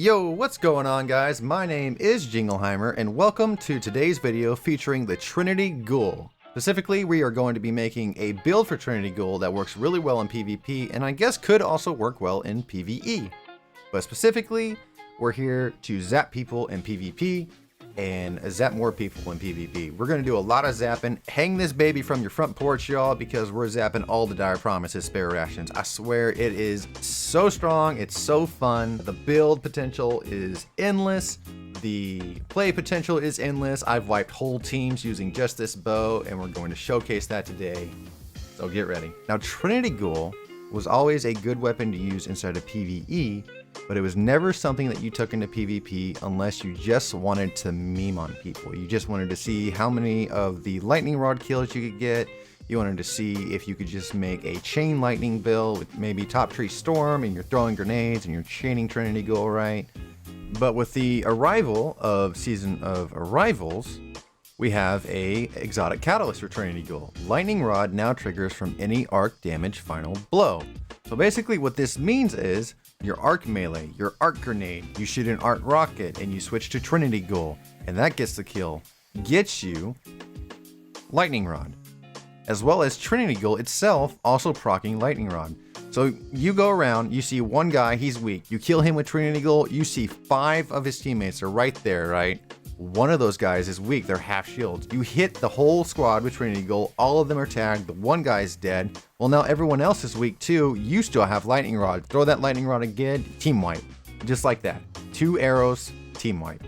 Yo, what's going on guys? My name is Jingleheimer and welcome to today's video featuring the Trinity Ghoul. Specifically, we are going to be making a build for Trinity Ghoul that works really well in PvP and I guess could also work well in PvE. But specifically, we're here to zap people in PvP and zap more people in PvP. We're going to do a lot of zapping. Hang this baby from your front porch, y'all, because we're zapping all the Dire Promises spare rations. I swear it is so strong. It's so fun. The build potential is endless. The play potential is endless. I've wiped whole teams using just this bow, and we're going to showcase that today. So get ready. Now, Trinity Ghoul was always a good weapon to use inside of PvE, but it was never something that you took into PvP unless you just wanted to meme on people. You just wanted to see how many of the lightning rod kills you could get. You wanted to see if you could just make a chain lightning build with maybe top tree storm and you're throwing grenades and you're chaining Trinity Ghoul right. But with the arrival of Season of Arrivals, we have a exotic catalyst for Trinity Ghoul. Lightning Rod now triggers from any arc damage final blow. So basically what this means is your arc melee, your arc grenade, you shoot an arc rocket and you switch to Trinity Ghoul and that gets the kill, gets you Lightning Rod. As well as Trinity Ghoul itself also proccing Lightning Rod. So you go around, you see one guy, he's weak, you kill him with Trinity Ghoul, you see 5 of his teammates are right there, right? One of those guys is weak, they're half shields. You hit the whole squad with Trinity Ghoul, all of them are tagged, the one guy's dead. Well, now everyone else is weak too, you still have Lightning Rod. Throw that Lightning Rod again, team wipe. Just like that. 2 arrows, team wipe.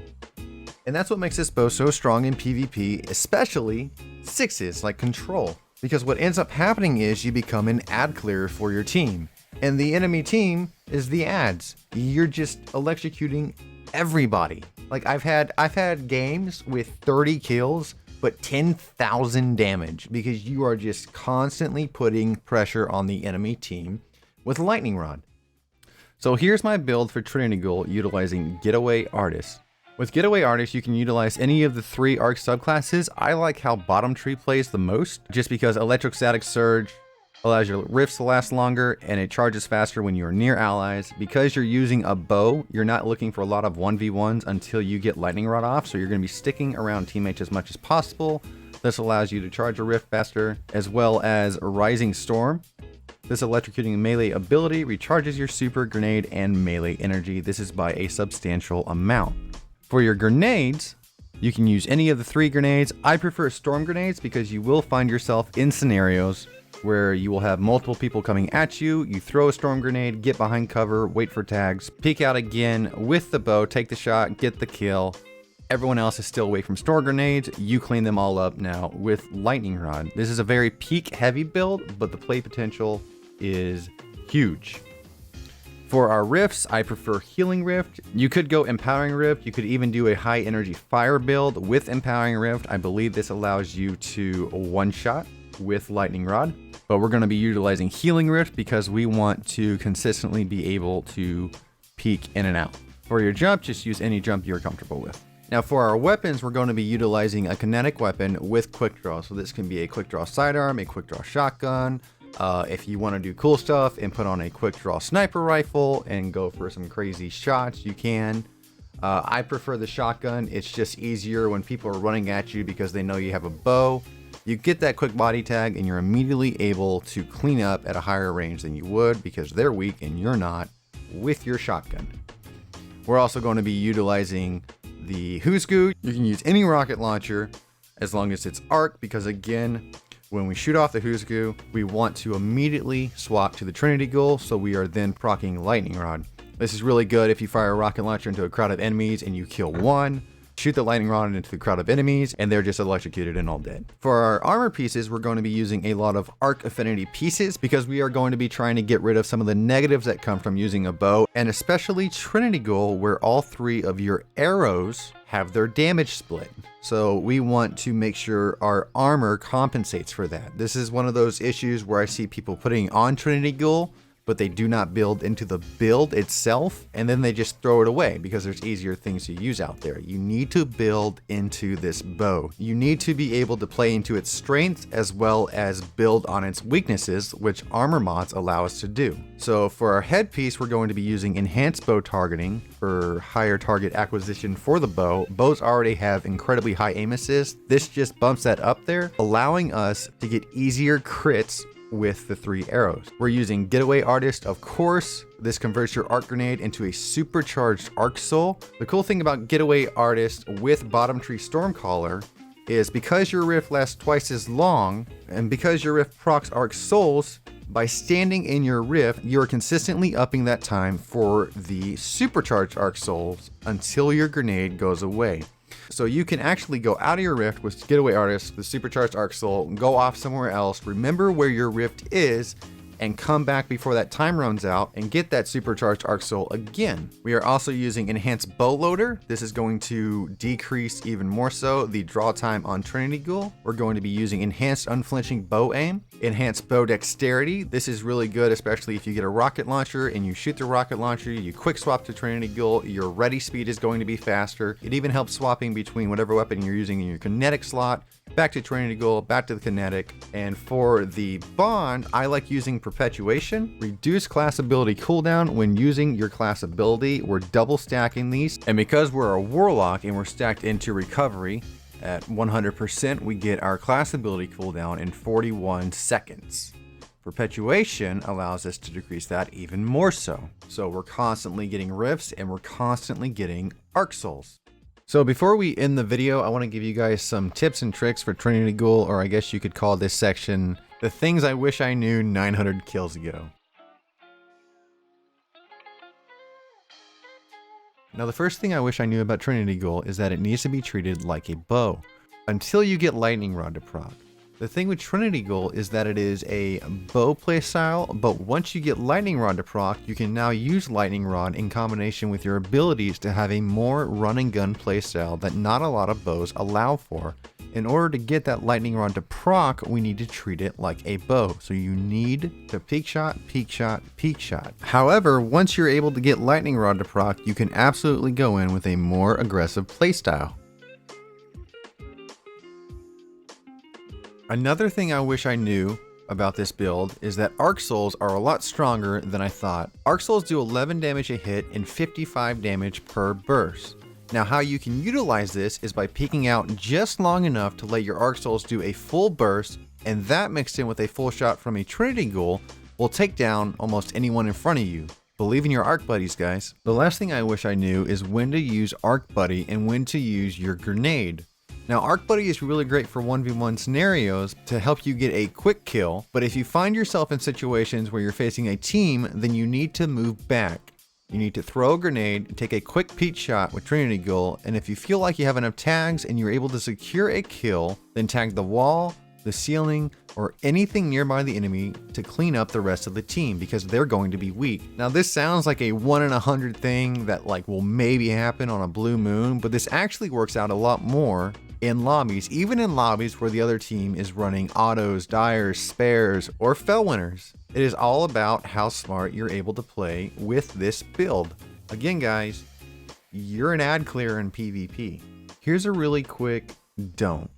And that's what makes this bow so strong in PvP, especially 6s like Control. Because what ends up happening is you become an ad clearer for your team. And the enemy team is the ads. You're just electrocuting everybody. Like I've had games with 30 kills, but 10,000 damage because you are just constantly putting pressure on the enemy team with Lightning Rod. So here's my build for Trinity Ghoul utilizing Getaway Artist. With Getaway Artist, you can utilize any of the 3 arc subclasses. I like how Bottom Tree plays the most, just because Electrostatic Surge allows your rifts to last longer and it charges faster when you're near allies. Because you're using a bow, you're not looking for a lot of 1v1s until you get Lightning Rod off, so you're going to be sticking around teammates as much as possible. This allows you to charge a rift faster, as well as Rising Storm. This electrocuting melee ability recharges your super grenade and melee energy. This is by a substantial amount. For your grenades, you can use any of the 3 grenades. I prefer storm grenades because you will find yourself in scenarios where you will have multiple people coming at you. You throw a storm grenade, get behind cover, wait for tags, peek out again with the bow, take the shot, get the kill. Everyone else is still away from storm grenades. You clean them all up now with Lightning Rod. This is a very peak heavy build, but the play potential is huge. For our rifts, I prefer Healing Rift. You could go Empowering Rift. You could even do a high energy fire build with Empowering Rift. I believe this allows you to one-shot with Lightning Rod. But we're going to be utilizing Healing Rift because we want to consistently be able to peek in and out. For your jump, just use any jump you're comfortable with. Now for our weapons, we're going to be utilizing a kinetic weapon with quick draw. So this can be a quick draw sidearm, a quick draw shotgun. If you want to do cool stuff and put on a quick draw sniper rifle and go for some crazy shots, you can. I prefer the shotgun. It's just easier when people are running at you because they know you have a bow. You get that quick body tag and you're immediately able to clean up at a higher range than you would because they're weak and you're not with your shotgun. We're also going to be utilizing the Who's Goo. You can use any rocket launcher as long as it's arc because again, when we shoot off the Who's Goo, we want to immediately swap to the Trinity Ghoul, so we are then proccing Lightning Rod. This is really good if you fire a rocket launcher into a crowd of enemies and you kill one. Shoot the Lightning Rod into the crowd of enemies, and they're just electrocuted and all dead. For our armor pieces, we're going to be using a lot of arc affinity pieces because we are going to be trying to get rid of some of the negatives that come from using a bow, and especially Trinity Ghoul, where all 3 of your arrows have their damage split. So we want to make sure our armor compensates for that. This is one of those issues where I see people putting on Trinity Ghoul, but they do not build into the build itself, and then they just throw it away because there's easier things to use out there. You need to build into this bow. You need to be able to play into its strengths as well as build on its weaknesses, which armor mods allow us to do. So for our headpiece, we're going to be using enhanced bow targeting for higher target acquisition for the bow. Bows already have incredibly high aim assist. This just bumps that up there, allowing us to get easier crits with the 3 arrows. We're using Getaway Artist, of course. This converts your arc grenade into a supercharged arc soul. The cool thing about Getaway Artist with Bottom Tree Stormcaller is because your rift lasts twice as long, and because your rift procs arc souls, by standing in your rift, you're consistently upping that time for the supercharged arc souls until your grenade goes away. So you can actually go out of your rift with Getaway Artist, the supercharged arc soul, go off somewhere else, remember where your rift is, and come back before that time runs out and get that supercharged arc soul again. We are also using enhanced bow loader. This is going to decrease even more so the draw time on Trinity Ghoul. We're going to be using enhanced unflinching bow aim, enhanced bow dexterity. This is really good, especially if you get a rocket launcher and you shoot the rocket launcher, you quick swap to Trinity Ghoul, your ready speed is going to be faster. It even helps swapping between whatever weapon you're using in your kinetic slot, back to Trinity Ghoul, back to the kinetic. And for the bond, I like using Perpetuation. Reduce class ability cooldown when using your class ability. We're double stacking these. And because we're a warlock and we're stacked into recovery at 100%, we get our class ability cooldown in 41 seconds. Perpetuation allows us to decrease that even more so. So we're constantly getting rifts and we're constantly getting arc souls. So before we end the video, I want to give you guys some tips and tricks for Trinity Ghoul, or I guess you could call this section the things I wish I knew 900 kills ago. Now the first thing I wish I knew about Trinity Ghoul is that it needs to be treated like a bow until you get Lightning Rod to proc. The thing with Trinity Ghoul is that it is a bow playstyle, but once you get Lightning Rod to proc, you can now use Lightning Rod in combination with your abilities to have a more run and gun playstyle that not a lot of bows allow for. In order to get that Lightning Rod to proc, we need to treat it like a bow. So you need to peek shot, peek shot, peek shot. However, once you're able to get Lightning Rod to proc, you can absolutely go in with a more aggressive playstyle. Another thing I wish I knew about this build is that Arc Souls are a lot stronger than I thought. Arc Souls do 11 damage a hit and 55 damage per burst. Now how you can utilize this is by peeking out just long enough to let your Arc Souls do a full burst, and that mixed in with a full shot from a Trinity Ghoul will take down almost anyone in front of you. Believe in your Arc Buddies, guys. The last thing I wish I knew is when to use Arc Buddy and when to use your grenade. Now Arc Buddy is really great for 1v1 scenarios to help you get a quick kill, but if you find yourself in situations where you're facing a team, then you need to move back. You need to throw a grenade, take a quick peek shot with Trinity Ghoul, and if you feel like you have enough tags and you're able to secure a kill, then tag the wall, the ceiling, or anything nearby the enemy to clean up the rest of the team because they're going to be weak. Now this sounds like a 1 in 100 thing that will maybe happen on a blue moon, but this actually works out a lot more in lobbies, even in lobbies where the other team is running autos, dyers, spares, or fell winners. It is all about how smart you're able to play with this build. Again guys, you're an ad clear in PvP. Here's a really quick don't.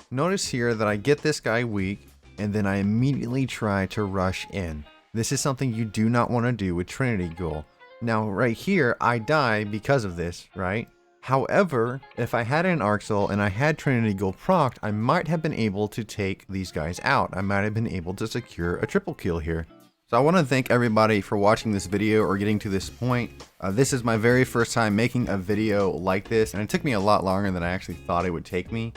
Notice here that I get this guy weak and then I immediately try to rush in. This is something you do not want to do with Trinity Ghoul. Now right here, I die because of this, right? However, if I had an Arc Soul and I had Trinity Ghoul procced, I might have been able to take these guys out. I might have been able to secure a triple kill here. So I want to thank everybody for watching this video or getting to this point. This is my very first time making a video like this, and it took me a lot longer than I actually thought it would take me.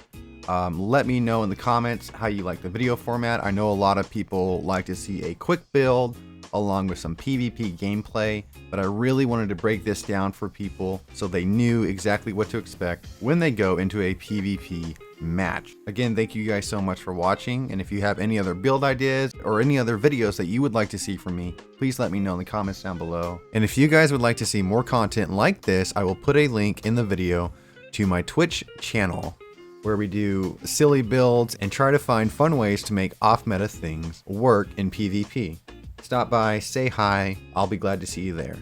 Let me know in the comments how you like the video format. I know a lot of people like to see a quick build along with some PvP gameplay, but I really wanted to break this down for people so they knew exactly what to expect when they go into a PvP match. Again, thank you guys so much for watching, and if you have any other build ideas or any other videos that you would like to see from me, please let me know in the comments down below. And if you guys would like to see more content like this, I will put a link in the video to my Twitch channel, where we do silly builds and try to find fun ways to make off-meta things work in PvP. Stop by, say hi, I'll be glad to see you there.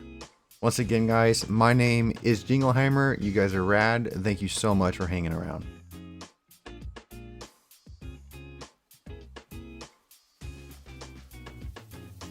Once again guys, my name is Jingleheimer, you guys are rad, thank you so much for hanging around.